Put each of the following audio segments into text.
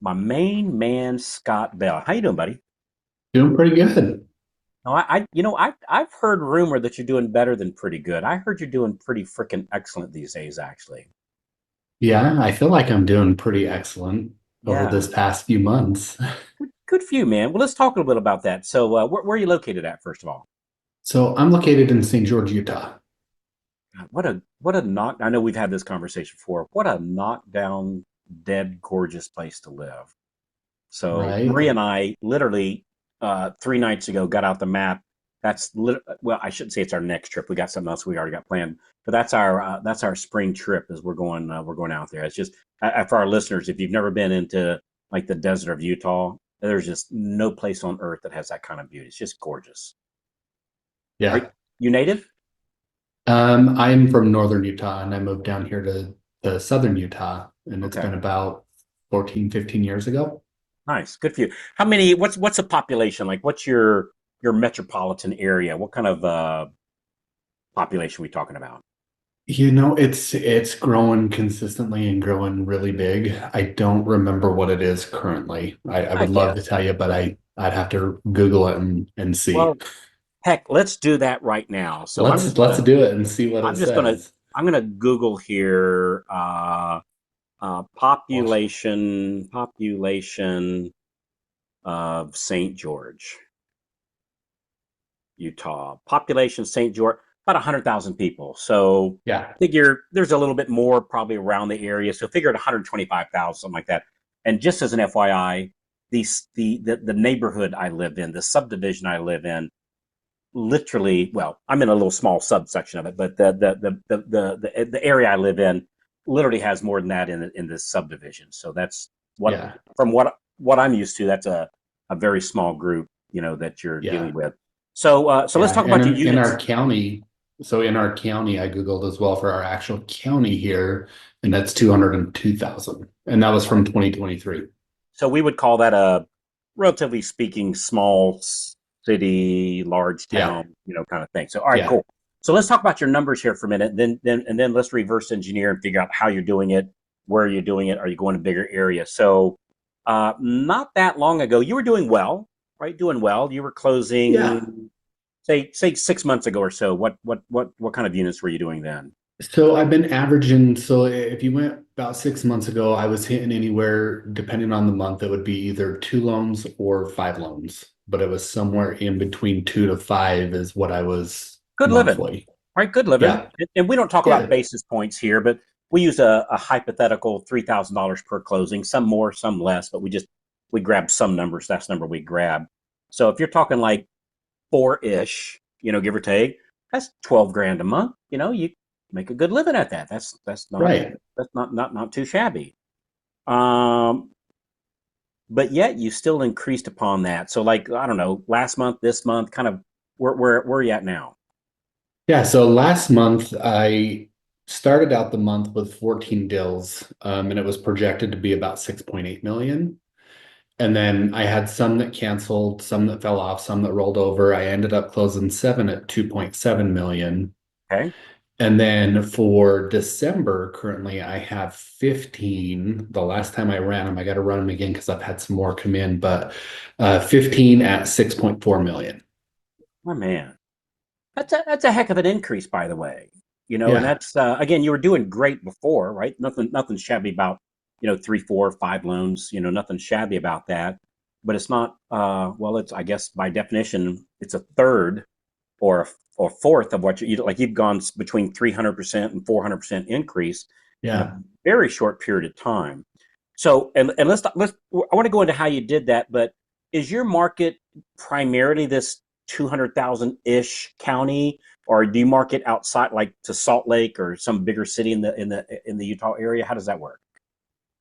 my main man, Scott Bell. How you doing, buddy? Doing pretty good. No, I've heard rumor that you're doing better than pretty good. I heard you're doing pretty freaking excellent these days, actually. Yeah, I feel like I'm doing pretty excellent over Yeah, this past few months. good for you, man. Well, let's talk a little bit about that. So, where are you located at, first of all? So I'm located in St. George, Utah. God, what a knock. I know we've had this conversation before. What a knockdown, dead, gorgeous place to live. So Right? Maria and I literally 3 nights ago got out the map. Well, I shouldn't say it's our next trip. We got something else we already got planned, but that's our spring trip. Is we're going out there. It's just for our listeners, if you've never been into like the desert of Utah, there's just no place on earth that has that kind of beauty. It's just gorgeous. Are Yeah. you native? I'm from northern Utah and I moved down here to southern Utah, and it's Okay, been about 14, 15 years ago. nice, good for you. How many? What's the population like? What's your metropolitan area? What kind of population are we talking about? It's growing consistently and growing really big. I don't remember what it is currently. I I would love to guess. tell you, but I'd have to Google it and see. Well, heck, let's do that right now. So Let's do it and see what it I'm just gonna says. I'm gonna Google here population of St. George, Utah. Population St. George, about 100,000 people. So Yeah. figure there's a little bit more probably around the area. So figure at 125,000, something like that. And just as an FYI, the neighborhood I live in, the subdivision I live in, literally, well, I'm in a little small subsection of it, but the area I live in literally has more than that in this subdivision. So that's what Yeah. from what I'm used to. That's a very small group, that you're dealing Yeah. with. So let's Yeah. talk And about your in our units. county, so in our county, I Googled as well for our actual county here, and that's 202,000. And that was from 2023. So we would call that a relatively speaking small city, large Yeah. town, kind of thing. So all right, Yeah. cool. So let's talk about your numbers here for a minute, then let's reverse engineer and figure out how you're doing it, where you're doing it. Are you going to bigger areas? So not that long ago, you were doing well, right? Doing well. You were Yeah. closing, say 6 months ago or so. What kind of units were you doing then? So I've been averaging. So if you went about 6 months ago, I was hitting anywhere, depending on the month, it would be either two loans or five loans, but it was somewhere in between two to five is what I was Good living, monthly. right? Good living. Yeah. And we don't talk about Yeah. basis points here, but we use a hypothetical $3,000 per closing, some more, some less, but we grab some numbers. That's the number we grab. So if you're talking like four ish, give or take, that's 12 grand a month. You make a good living at that. That's not Right. not too shabby. Um, but yet you still increased upon that. So like I don't know, last month, this month, kind of where are you at now? Yeah, so last month I started out the month with 14 deals, and it was projected to be about 6.8 million. And then I had some that canceled, some that fell off, some that rolled over. I ended up closing seven at 2.7 million. Okay. And then for December, currently I have 15. The last time I ran them, I got to run them again because I've had some more come in, but 15 at 6.4 million. My man. That's a heck of an increase, by the way. And Yeah. that's again, you were doing great before, right? Nothing shabby about three, four, five loans. Nothing shabby about that. But it's not. Well, it's I guess by definition, it's a third or fourth of what like. You've gone between 300% and 400% increase in a Yeah. very short period of time. So and let's I want to go into how you did that, but is your market primarily this 200,000 ish county, or do you market outside like to Salt Lake or some bigger city in the Utah area? How does that work?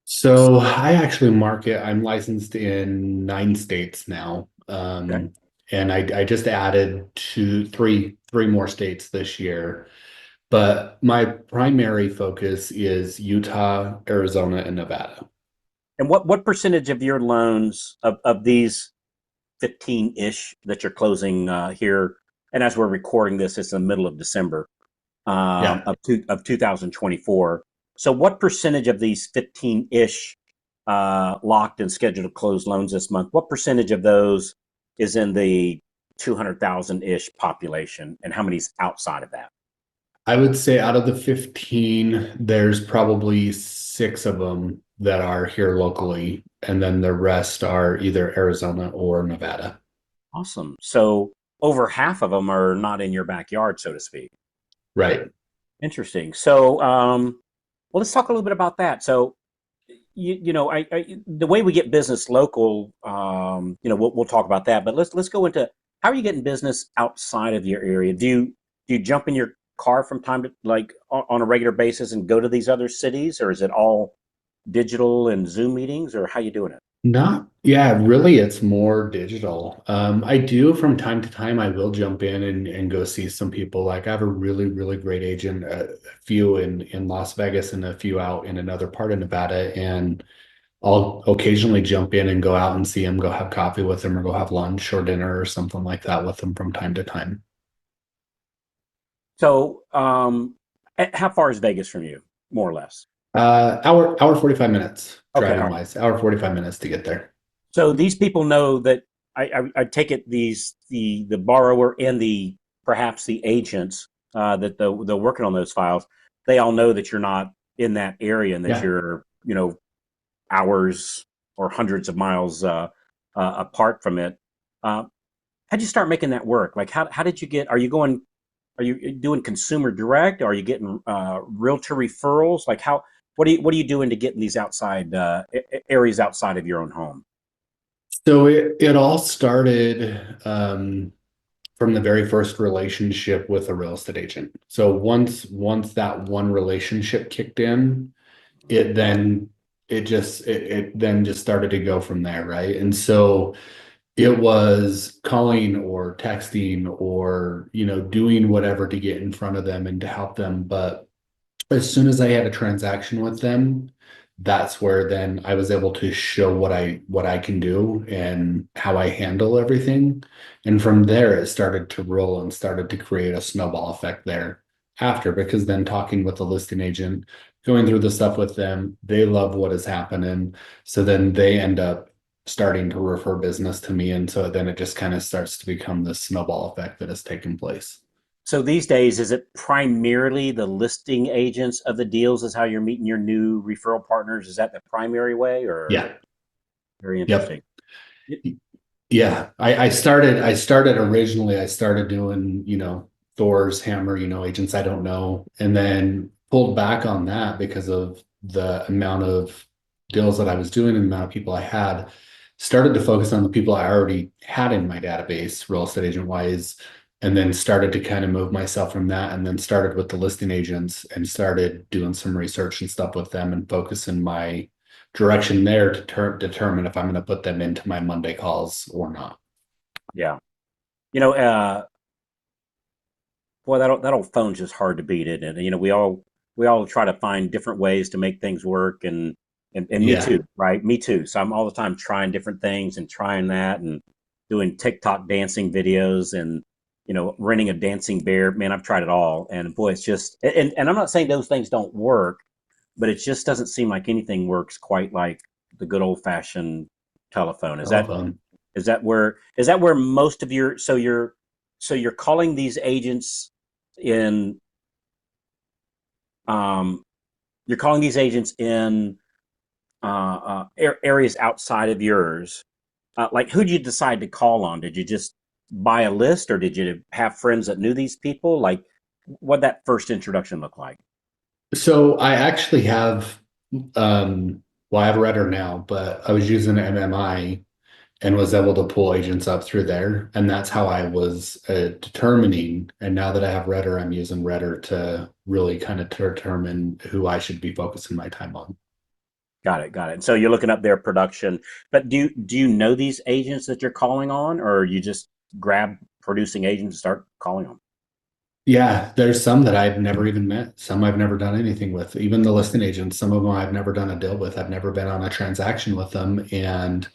So I actually market, I'm licensed in 9 states now. Okay. And I just added three more states this year. But my primary focus is Utah, Arizona, and Nevada. And what percentage of your loans of these 15-ish that you're closing here, and as we're recording this, it's in the middle of December Yeah. of 2024. So what percentage of these 15-ish locked and scheduled to close loans this month. What percentage of those is in the 200,000-ish population, and how many's outside of that? I would say out of the 15, there's probably six of them that are here locally, and then the rest are either Arizona or Nevada. Awesome. So over half of them are not in your backyard, so to speak. Right. Interesting. So, well, let's talk a little bit about that. So, the way we get business local, we'll talk about that. But let's go into how are you getting business outside of your area? Do you jump in your car from time to like on a regular basis and go to these other cities, or is it all digital and Zoom meetings, or how you doing it? Not, yeah, really, it's more digital. I do from time to time, I will jump in and go see some people. Like I have a really, really great agent, a few in Las Vegas and a few out in another part of Nevada. And I'll occasionally jump in and go out and see them, go have coffee with them or go have lunch or dinner or something like that with them from time to time. So, how far is Vegas from you, more or less? Hour 45 minutes Okay, all driving right. wise, hour 45 minutes to get there. So these people know that I take it the borrower and the perhaps the agents that they're working on those files, they all know that you're not in that area and that Yeah. you're hours or hundreds of miles apart from it. How'd you start making that work? Like how did you get? Are you doing consumer direct? Are you getting realtor referrals? Like how what are you doing to get in these outside areas outside of your own home? So it all started from the very first relationship with a real estate agent. So once that one relationship kicked in, it then it then just started to go from there, right? And so it was calling or texting or doing whatever to get in front of them and to help them. But as soon as I had a transaction with them, that's where then I was able to show what I can do and how I handle everything. And from there it started to roll and started to create a snowball effect there after, because then talking with the listing agent, going through the stuff with them, they love what is happening. So then they end up starting to refer business to me. And so then it just kind of starts to become this snowball effect that has taken place. So these days, is it primarily the listing agents of the deals is how you're meeting your new referral partners? Is that the primary way, or Yeah. very Yep. interesting? Yeah, I started originally, I started doing, Thor's hammer, agents I don't know, and then pulled back on that because of the amount of deals that I was doing and the amount of people I had. Started to focus on the people I already had in my database, real estate agent wise, and then started to kind of move myself from that, and then started with the listing agents and started doing some research and stuff with them and focusing my direction there to determine if I'm going to put them into my Monday calls or not. Yeah, you know, boy, that old phone's just hard to beat it, and we all try to find different ways to make things work, and me Yeah. too, right? Me too. So I'm all the time trying different things and trying that and doing TikTok dancing videos and renting a dancing bear. Man, I've tried it all, and boy, it's just and I'm not saying those things don't work, but it just doesn't seem like anything works quite like the good old fashioned telephone. Telephone. Is that where most of your so you're calling these agents in um you're calling these agents in areas outside of yours. Like who did you decide to call on? Did you just buy a list, or did you have friends that knew these people? Like what that first introduction look like? So I actually have, well, I have Redder now, but I was using MMI and was able to pull agents up through there. And that's how I was determining. And now that I have Redder, I'm using Redder to really kind of determine who I should be focusing my time on. Got it, got it. So you're looking up their production, but do you know these agents that you're calling on, or you just grab producing agents and start calling them? Yeah, there's some that I've never even met, some I've never done anything with. Even the listing agents, some of them I've never done a deal with. I've never been on a transaction with them. And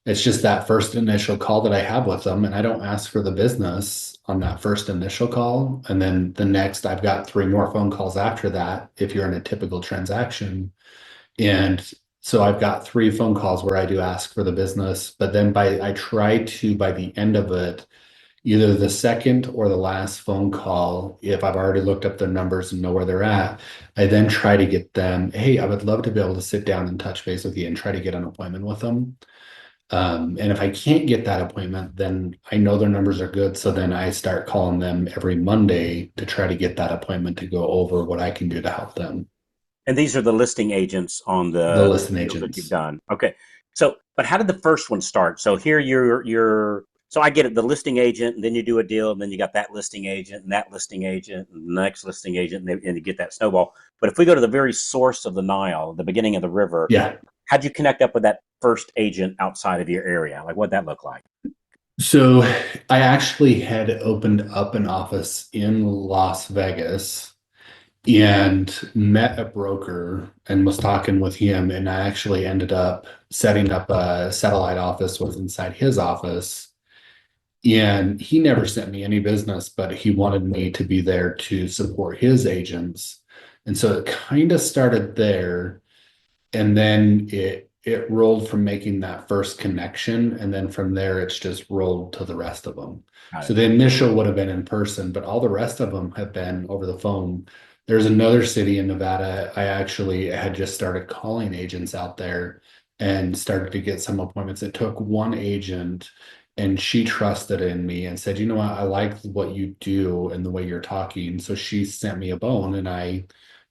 it's just that first initial call that I have with them. And I don't ask for the business on that first initial call. And then the next, I've got three more phone calls after that, if you're in a typical transaction. And So I've got 3 phone calls where I do ask for the business, but then I try to, by the end of it, either the second or the last phone call, if I've already looked up their numbers and know where they're at, I then try to get them, hey, I would love to be able to sit down and touch base with you and try to get an appointment with them. And if I can't get that appointment, then I know their numbers are good. So then I start calling them every Monday to try to get that appointment to go over what I can do to help them. And these are the listing agents on The the listing deals that you've agents. done. Okay. So, but how did the first one start? So here you're so I get it, the listing agent, and then you do a deal, and then you got that listing agent and that listing agent and the next listing agent, and you get that snowball. But if we go to the very source of the Nile, the beginning of the river, Yeah. how'd you connect up with that first agent outside of your area? Like what'd that look like? So I actually had opened up an office in Las Vegas and met a broker and was talking with him. And I actually ended up setting up a satellite office was inside his office. And he never sent me any business, but he wanted me to be there to support his agents. And so it kind of started there. And then it rolled from making that first connection, and then from there it's just rolled to the rest of them. Got So it. the initial would have been in person, but all the rest of them have been over the phone. There's another city in Nevada. I actually had just started calling agents out there and started to get some appointments. It took one agent, and she trusted in me and said, you know what, I like what you do and the way you're talking. So she sent me a bone, and I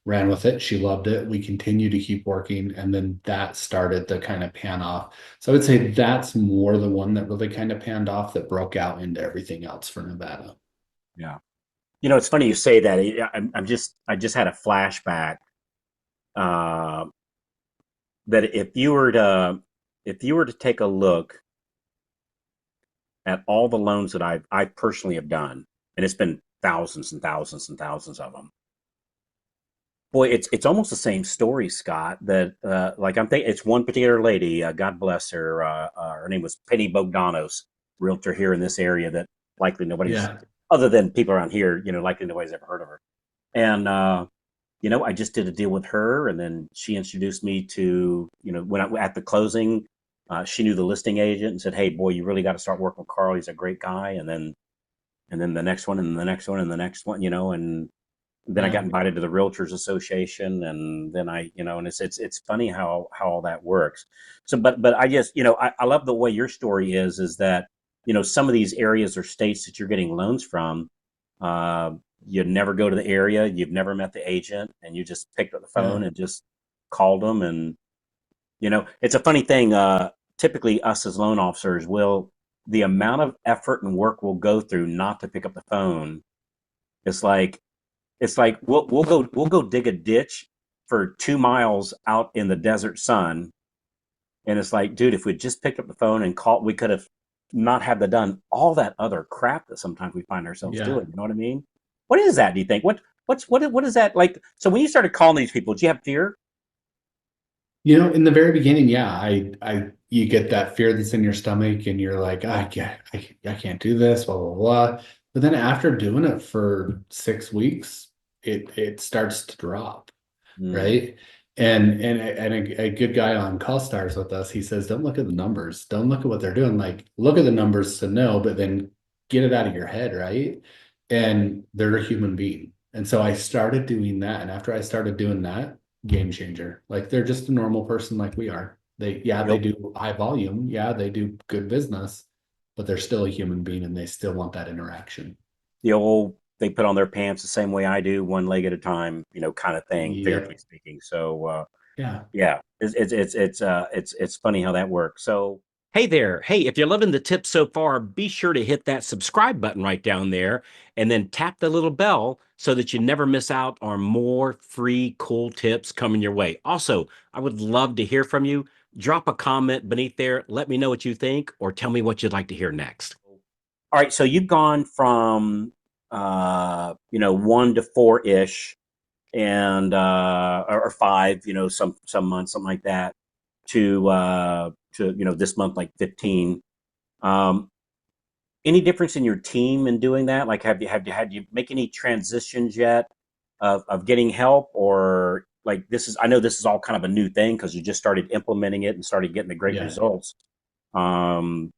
ran with it. She loved it. We continued to keep working, and then that started to kind of pan off. So I would say that's more the one that really kind of panned off that broke out into everything else for Nevada. Yeah. You know, it's funny you say that. I just had a flashback uh, that if you were to take a look at all the loans that I personally have done, and it's been thousands and thousands and thousands of them. Boy, it's almost the same story, Scott. That like I'm thinking, it's one particular lady. God bless her. Her name was Penny Bogdanos, realtor here in this area. That likely nobody's Yeah. other than people around here, likely nobody's ever heard of her. And I just did a deal with her, and then she introduced me to, when I at the closing, she knew the listing agent and said, "Hey, boy, you really got to start working with Carl. He's a great guy." And then the next one, and the next one, and the next one, and then I got Yeah. invited to the Realtors Association, and then and it's funny how all that works. So, but I just, I love the way your story is that, some of these areas or states that you're getting loans from, uh, you never go to the area, you've never met the agent, and you just picked up the Yeah. phone and just called them. And it's a funny thing. Typically, us as loan officers will the amount of effort and work we'll go through not to pick up the phone. It's like we'll go dig a ditch for 2 miles out in the desert sun, and it's like, dude, if we just picked up the phone and called, we could have not had the done all that other crap that sometimes we find ourselves Yeah. doing. You know what I mean? What is that? Do you think? What is that like? So when you started calling these people, did you have fear? In the very beginning, yeah, you get that fear that's in your stomach, and you're like, I can't do this, blah, blah, blah. But then after doing it for 6 weeks, it starts to drop. Mm, Right? And a good guy on Call Stars with us, he says, don't look at the numbers. Don't look at what they're doing. Like, look at the numbers to know, but then get it out of your head, right? And they're a human being. And so I started doing that. And after I started doing that, game changer. Like they're just a normal person like we are. They yep. do high volume. Yeah, they do good business, but they're still a human being and they still want that interaction. The old they put on their pants the same way I do, one leg at a time, kind of thing, figuratively Yep. speaking. So Yeah. yeah, it's funny how that works. So hey there, hey, if you're loving the tips so far, be sure to hit that subscribe button right down there, and then tap the little bell so that you never miss out on more free cool tips coming your way. Also, I would love to hear from you. Drop a comment beneath there. Let me know what you think, or tell me what you'd like to hear next. All right, so you've gone from 1 to 4 ish, and or five, some months, something like that, to this month like 15. Um, any difference in your team in doing that? Like, have you had you make any transitions yet of getting help, or like this is, I know this is all kind of a new thing because you just started implementing it and started getting the great Yeah. results. Um,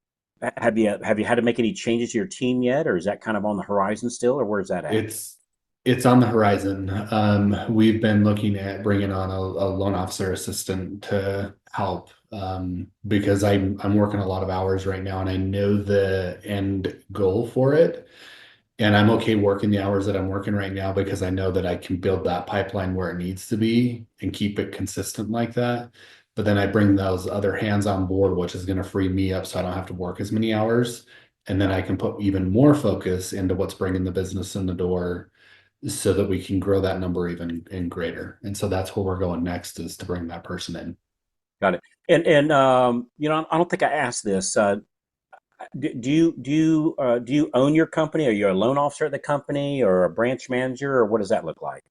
have you had to make any changes to your team yet, or is that kind of on the horizon still, or where's that at? It's it's on the horizon. We've been looking at bringing on a loan officer assistant to help because I'm working a lot of hours right now, and I know the end goal for it. And I'm okay working the hours that I'm working right now because I know that I can build that pipeline where it needs to be and keep it consistent like that. But then I bring those other hands on board, which is going to free me up so I don't have to work as many hours. And then I can put even more focus into what's bringing the business in the door so that we can grow that number even greater. And so that's where we're going next is to bring that person in. Got it. And I don't think I asked this. Do you own your company? Are you a loan officer at the company, or a branch manager, or what does that look like?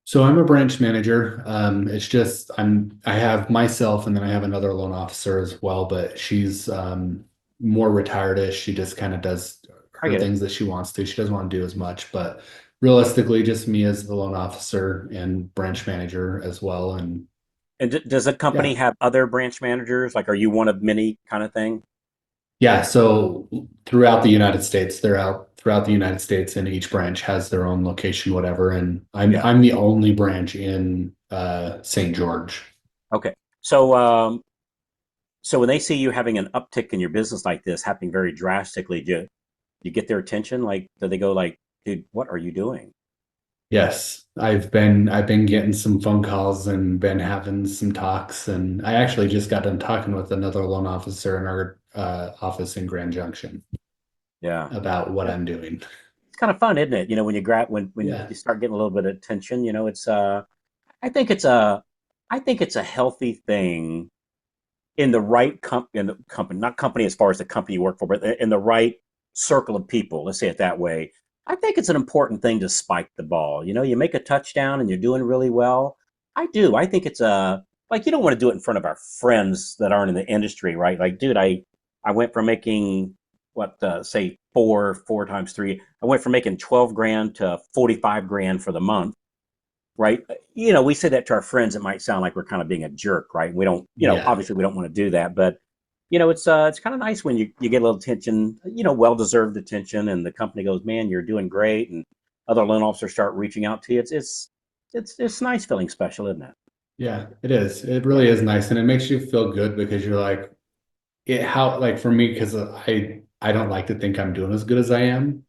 So I'm a branch manager. It's just I have myself and then I have another loan officer as well, but she's more retired-ish. She just kind of does I her get it. things that she wants to. She doesn't want to do as much, but realistically, just me as the loan officer and branch manager as well. And And does the company yeah, have other branch managers? Like, are you one of many kind of thing? yeah. So throughout the United States, they're out throughout the United States, and each branch has their own location, whatever. And I'm Yeah. I'm the only branch in St. George. Okay. So when they see you having an uptick in your business like this happening very drastically, do you get their attention? Like, do they go like, dude, what are you doing? Yes, I've been getting some phone calls and been having some talks, and I actually just got done talking with another loan officer in our office in Grand Junction Yeah. about what I'm doing. It's kind of fun, isn't it? When you grab when Yeah, you start getting a little bit of attention, it's I think it's a I think it's a healthy thing in the in the company, not company as far as the company you work for, but in the right circle of people. Let's say it that way. I think it's an important thing to spike the ball. You make a touchdown and you're doing really well. I do. I think it's a like you don't want to do it in front of our friends that aren't in the industry, right? Like, dude, I went from making what say four times three. I went from making 12 grand to 45 grand for the month, right? We say that to our friends. It might sound like we're kind of being a jerk, right? We don't, yeah, obviously we don't want to do that, but it's kind of nice when you get a little attention, well deserved attention, and the company goes, man, you're doing great, and other loan officers start reaching out to you. It's nice feeling special, isn't it? yeah. It is. It Yeah, really is nice, and it makes you feel good because you're like how like for me because I don't like to think I'm doing as good as I am.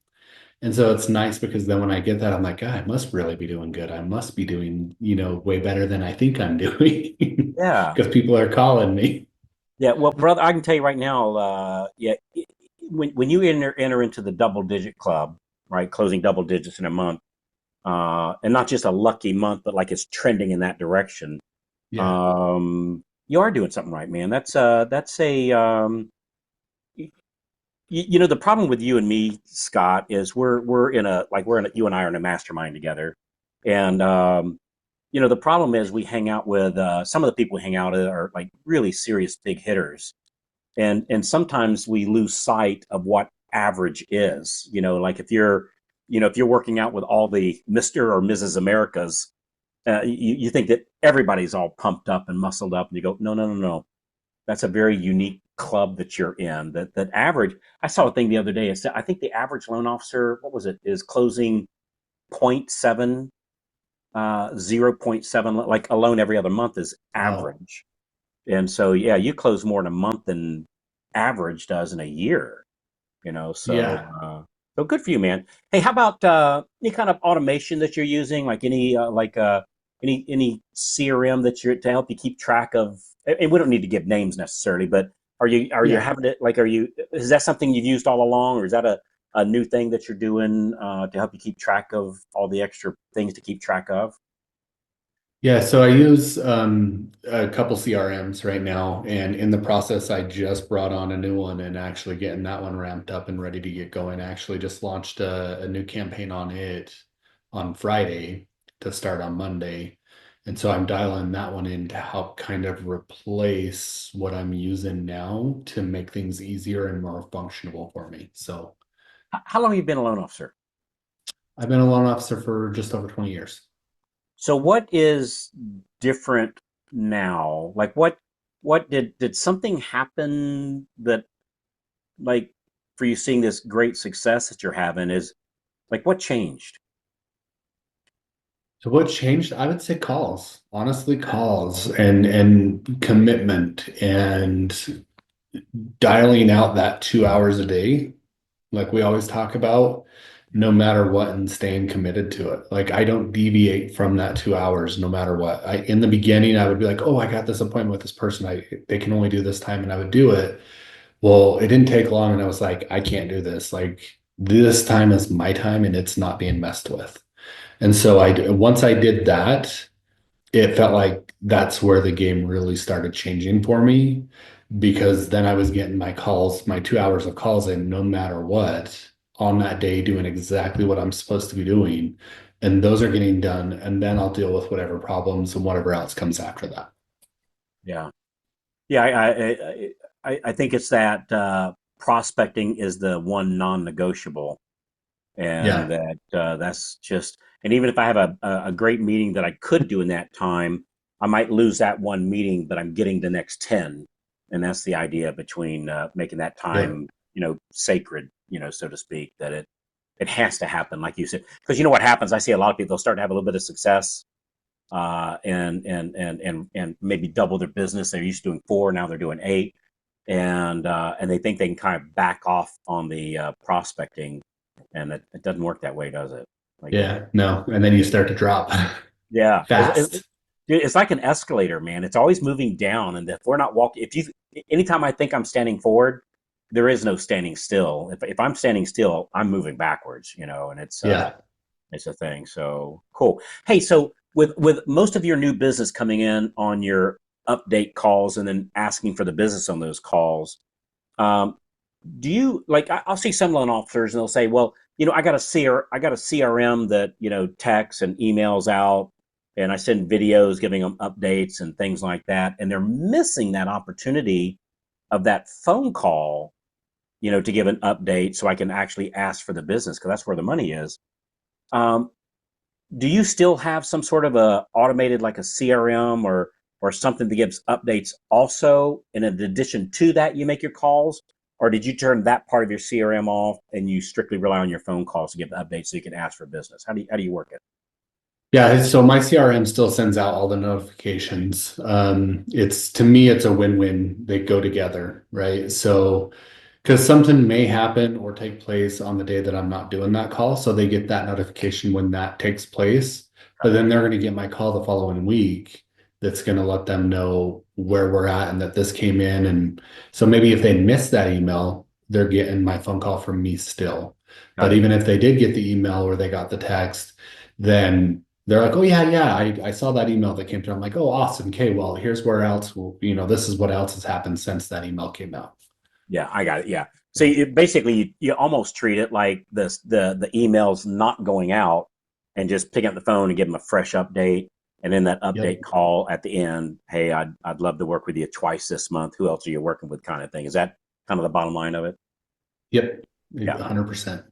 And so it's nice because then when I get that, I'm like, God, I must really be doing good. I must be doing, way better than I think I'm doing yeah, because people are calling me. yeah. Well, brother, I can tell you right now, yeah, when you enter into the double digit club, right, closing double digits in a month, and not just a lucky month, but like it's trending in that direction. Yeah. You are doing something right, man. That's a the problem with you and me, Scott, is you and I are in a mastermind together, and the problem is we hang out with some of the people we hang out with are like really serious big hitters, and sometimes we lose sight of what average is. Like if you're working out with all the Mr. or Mrs. Americas, you think that everybody's all pumped up and muscled up, and you go, no, no, no, no. That's a very unique club that you're in. That average. I saw a thing the other day. I think the average loan officer, what was it, is closing 0.7, 0.7, like a loan every other month is Wow. average. And so, yeah, you close more in a month than average does in a year. So Yeah. so good for you, man. Hey, how about any kind of automation that you're using, like any CRM that you're to help you keep track of? And we don't need to give names necessarily, but are you Yeah. having it like are you is that something you've used all along, or is that a new thing that you're doing to help you keep track of all the extra things to keep track of? Yeah. So I use a couple CRMs right now, and in the process, I just brought on a new one and actually getting that one ramped up and ready to get going. I actually just launched a new campaign on it on Friday to start on Monday. And so I'm dialing that one in to help kind of replace what I'm using now to make things easier and more functional for me. So How long have you been a loan officer? I've been a loan officer for just over 20 years. So what is different now? Like what did something happen that like for you seeing this great success that you're having is like what changed? So what changed? I would say calls, honestly, calls and commitment and dialing out that 2 hours a day, like we always talk about, no matter what, and staying committed to it. Like I don't deviate from that 2 hours no matter what. I in the beginning I would be like, oh, I got this appointment with this person. They can only do this time, and I would do it. Well, it didn't take long, and I was like, I can't do this. Like this time is my time, and it's not being messed with. And so once I did that, it felt like that's where the game really started changing for me because then I was getting my calls, my 2 hours of calls in no matter what on that day, doing exactly what I'm supposed to be doing. And those are getting done. And then I'll deal with whatever problems and whatever else comes after that. Yeah. Yeah, I think it's that prospecting is the one non-negotiable, and Yeah. that that's just. And even if I have a great meeting that I could do in that time, I might lose that one meeting, but I'm getting the next 10, and that's the idea between making that Yep. time, sacred, so to speak. That it has to happen, like you said, because you know what happens. I see a lot of people they'll start to have a little bit of success, and maybe double their business. They're used to doing four, now they're doing eight, and they think they can kind of back off on the prospecting, and it doesn't work that way, does it? Like, Yeah. No. And then you start to drop yeah, fast. it's like an escalator, man. It's always moving down, and if we're not walking, if you, anytime I think I'm standing forward, there is no standing still. If I'm standing still, I'm moving backwards, and Yeah. it's a thing. So cool. Hey, so with most of your new business coming in on your update calls and then asking for the business on those calls, um, do you like? I'll see some loan officers and they'll say, "Well, I got a CRM that texts and emails out, and I send videos giving them updates and things like that, and they're missing that opportunity of that phone call, to give an update so I can actually ask for the business because that's where the money is." Um, do you still have some sort of a automated like a CRM or something that gives updates also? And in addition to that, you make your calls, or did you turn that part of your CRM off and you strictly rely on your phone calls to give the updates so you can ask for business? How do you work it? Yeah, so my CRM still sends out all the notifications. It's to me, it's a win-win. They go together, right? So, because something may happen or take place on the day that I'm not doing that call, so they get that notification when that takes place. But then they're going to get my call the following week. That's going to let them know where we're at and that this came in. And so maybe if they miss that email, they're getting my phone call from me still. Got But it. even if they did get the email or they got the text, then they're like, oh yeah, yeah, I saw that email that came through. I'm like, oh, awesome. Okay, well, here's where else this is what else has happened since that email came out. Yeah, I got it. Yeah. So basically, you almost treat it like the emails not going out, and just pick up the phone and give them a fresh update, and then that update Yep. call at the end. Hey, I'd love to work with you twice this month. Who else are you working with? Kind of thing. Is that kind of the bottom line of it? Yep. Yeah. 100%.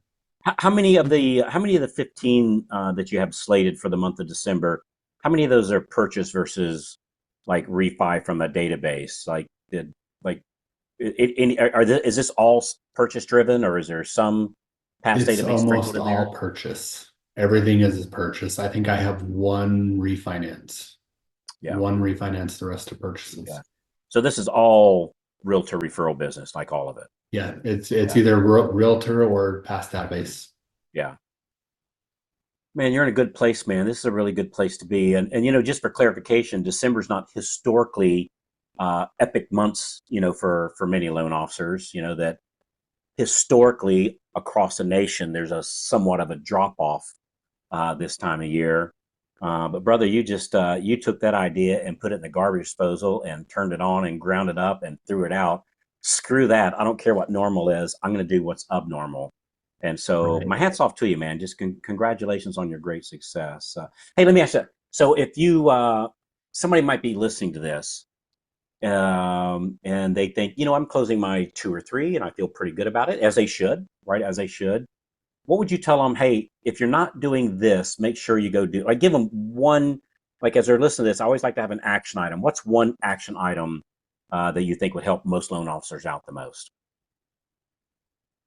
How many of the 15 that you have slated for the month of December? How many of those are purchase versus like refi from a database? Like did like is this all purchase driven, or is there some past It's database sprinkled almost in there? all purchase. Everything is purchase. I think I have one refinance. Yeah. One refinance, the rest are Yeah. purchases. So this is all realtor referral business, like all of it. Yeah, it's Yeah. either realtor or past database. Yeah. Man, you're in a good place, man. This is a really good place to be. And just for clarification, December's not historically epic months, for many loan officers, that historically across the nation there's a somewhat of a drop off this time of year. But brother, you took that idea and put it in the garbage disposal and turned it on and ground it up and threw it out. Screw that. I don't care what normal is. I'm going to do what's abnormal. And so Right. my hat's off to you, man. Just congratulations on your great success. Hey, let me ask you. So if somebody might be listening to this, and they think, I'm closing my two or three and I feel pretty good about it, as they should, right? As they should. what would you tell them? Hey, if you're not doing this, make sure you go do. Like, give them one. Like, as they're listening to this, I always like to have an action item. What's one action item that you think would help most loan officers out the most?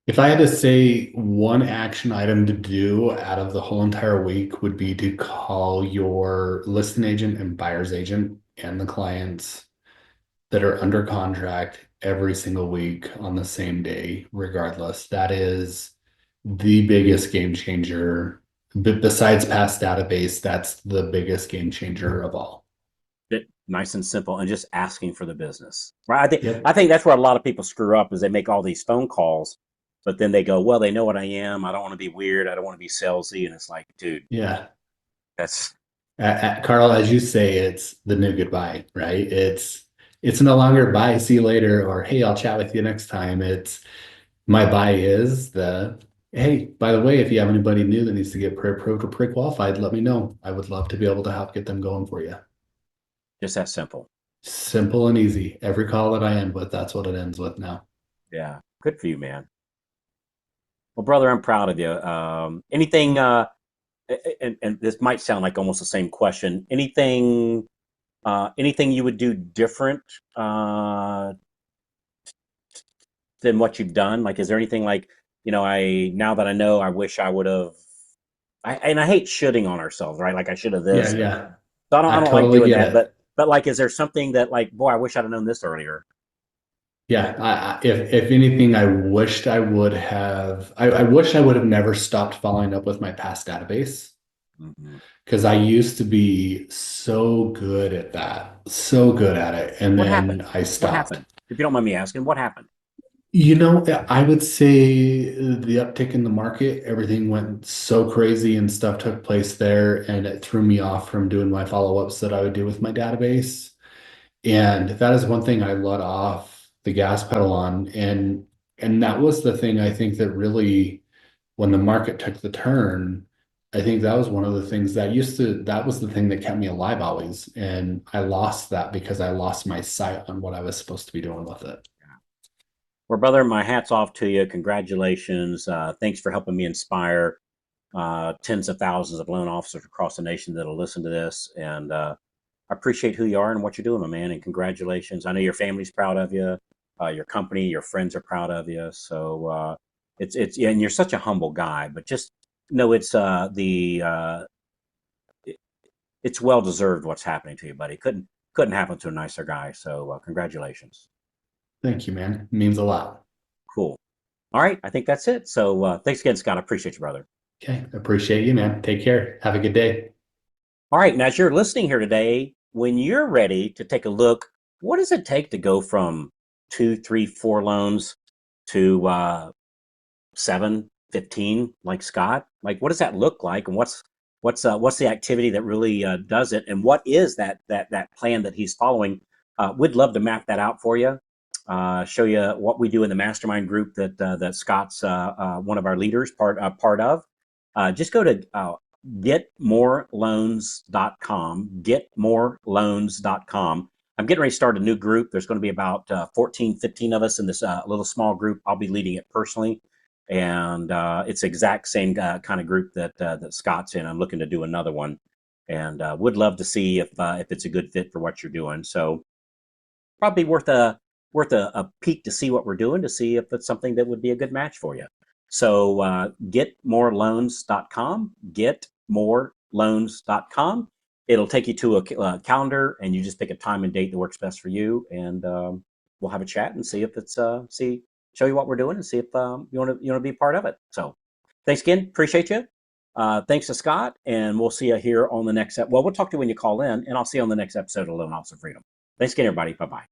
If I had to say one action item to do out of the whole entire week would be to call your listing agent and buyer's agent and the clients that are under contract every single week on the same day, regardless. That is the biggest game changer. Besides past database, that's the biggest game changer of all. Nice and simple, and just asking for the business. Right? I Yep. think that's where a lot of people screw up is they make all these phone calls, but then they go, well, they know what I am. I don't want to be weird. I don't want to be salesy. And it's like, dude, Yeah. that's Carl, as you say, it's the new goodbye, right? It's no longer bye, see you later, or hey, I'll chat with you next time. It's my buy is the hey, by the way, if you have anybody new that needs to get pre-approved or pre-qualified, let me know. I would love to be able to help get them going for you. just that simple. Simple and easy. Every call that I end with, that's what it ends with now. Yeah. Good for you, man. Well, brother, I'm proud of you. Anything, and this might sound like almost the same question. Anything you would do different than what you've done? Like, is there anything like, now that I know, I wish I would have. And I hate shitting on ourselves, right? Like I should have Yeah, this, and yeah. so I I don't like totally doing get that. it. But like, is there something that like, boy, I wish I'd have known this earlier? Yeah, if anything, I wished I would have. I wish I would have never stopped following up with my past database Hmm. because I used to be so good at that, so good at it, and What then happened? I What stopped. happened? If you don't mind me asking, what happened? I would say the uptick in the market, everything went so crazy and stuff took place there, and it threw me off from doing my follow-ups that I would do with my database. And that is one thing I let off the gas pedal on. And that was the thing I think that really, when the market took the turn, I think that was one of the things that was the thing that kept me alive always. And I lost that because I lost my sight on what I was supposed to be doing with it. Well, brother, my hat's off to you. Congratulations. Thanks for helping me inspire tens of thousands of loan officers across the nation that'll listen to this. And I appreciate who you are and what you're doing, my man. And congratulations. I know your family's proud of you. Your company, your friends are proud of you. So yeah, and you're such a humble guy. But just know it's well deserved what's happening to you, buddy. Couldn't happen to a nicer guy. So congratulations. Thank you, man. It means a lot. Cool. All right, I think that's it. So thanks again, Scott. I appreciate you, brother. Okay. Appreciate you, man. Take care. Have a good day. All right, and as you're listening here today, when you're ready to take a look, what does it take to go from two, three, four loans to 7, 15, like Scott? Like, what does that look like, and what's the activity that really does it, and what is that plan that he's following? We'd love to map that out for you. Show you what we do in the mastermind group that Scott's one of our leaders part of. Just go to getmoreloans.com. I'm getting ready to start a new group. There's going to be about 14, 15 of us in this little small group. I'll be leading it personally. And it's the exact same kind of group that Scott's in. I'm looking to do another one, and would love to see if it's a good fit for what you're doing. So probably worth a peek to see what we're doing, to see if it's something that would be a good match for you. So getmoreloans.com, getmoreloans.com. It'll take you to a calendar, and you just pick a time and date that works best for you, and we'll have a chat and see if it's show you what we're doing and see if you want to be a part of it. So thanks again, appreciate you. Thanks to Scott, and we'll see you here on the next. Well, we'll talk to you when you call in, and I'll see you on the next episode of Loan Officer Freedom. Thanks again, everybody. Bye bye.